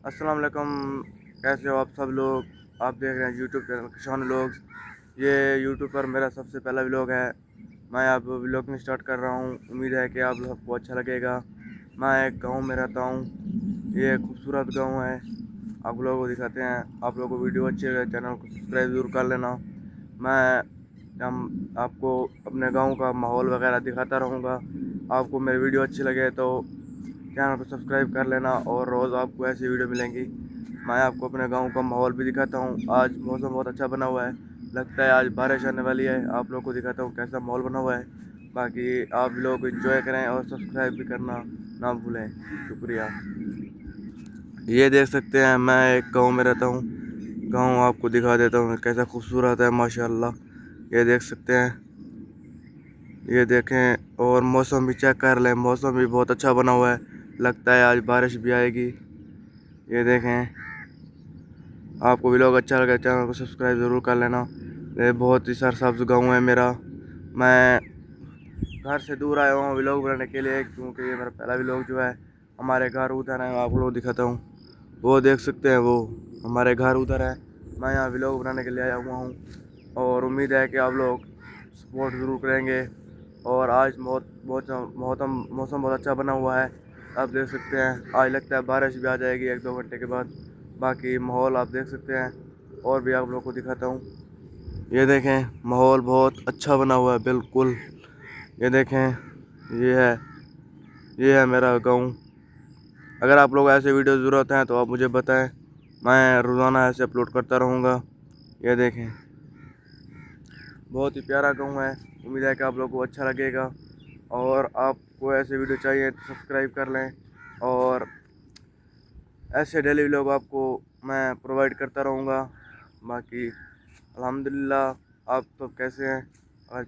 अस्सलाम वालेकुम। कैसे हो आप सब लोग? आप देख रहे हैं यूट्यूब चैनल किसान व्लॉग्स। ये यूट्यूब पर मेरा सबसे पहला व्लॉग है। मैं अब व्लॉगिंग स्टार्ट कर रहा हूँ। उम्मीद है कि आप सबको अच्छा लगेगा। मैं एक गांव में रहता हूँ। ये एक खूबसूरत गांव है। आप लोगों को दिखाते हैं। आप लोगों को वीडियो अच्छी लगे चैनल को सब्सक्राइब ज़रूर कर लेना। मैं हम आपको अपने गांव का माहौल वगैरह दिखाता रहूँगा। आपको मेरी वीडियो अच्छी लगे तो चैनल को सब्सक्राइब कर लेना और रोज़ आपको ऐसी वीडियो मिलेंगी। मैं आपको अपने गांव का माहौल भी दिखाता हूँ। आज मौसम बहुत अच्छा बना हुआ है। लगता है आज बारिश आने वाली है। आप लोग को दिखाता हूँ कैसा माहौल बना हुआ है। बाकी आप लोग एंजॉय करें और सब्सक्राइब भी करना ना भूलें। शुक्रिया। ये देख सकते हैं मैं एक गांव में रहता हूँ। गांव आपको दिखा देता हूँ कैसा खूबसूरत है माशाल्लाह। ये देख सकते हैं। ये देखें और मौसम भी चेक कर लें। मौसम भी बहुत अच्छा बना हुआ है। लगता है आज बारिश भी आएगी। ये देखें। आपको व्लॉग अच्छा लगे चैनल को सब्सक्राइब ज़रूर कर लेना। ये बहुत ही सरसब्ज गाँव है मेरा। मैं घर से दूर आया हूँ व्लॉग बनाने के लिए क्योंकि ये मेरा पहला व्लॉग जो है। हमारे घर उधर है। आप लोग दिखाता हूँ। वो देख सकते हैं वो हमारे घर उधर है। मैं यहाँ व्लॉग बनाने के लिए आया हुआ हूँ और उम्मीद है कि आप लोग सपोर्ट ज़रूर करेंगे। और आज मौसम बहुत अच्छा बना हुआ है। आप देख सकते हैं आज लगता है बारिश भी आ जाएगी 1-2 घंटे के बाद। बाकी माहौल आप देख सकते हैं और भी आप लोगों को दिखाता हूँ। ये देखें माहौल बहुत अच्छा बना हुआ है बिल्कुल। ये देखें ये है मेरा गाँव। अगर आप लोग ऐसे वीडियो ज़रूरत हैं तो आप मुझे बताएं। मैं रोज़ाना ऐसे अपलोड करता रहूँगा। ये देखें बहुत ही प्यारा गाँव है। उम्मीद है कि आप लोगों को अच्छा लगेगा। और आपको ऐसे वीडियो चाहिए तो सब्सक्राइब कर लें। और ऐसे डेली व्लॉग आपको मैं प्रोवाइड करता रहूँगा। बाकी अल्हम्दुलिल्लाह। आप तो कैसे हैं आज?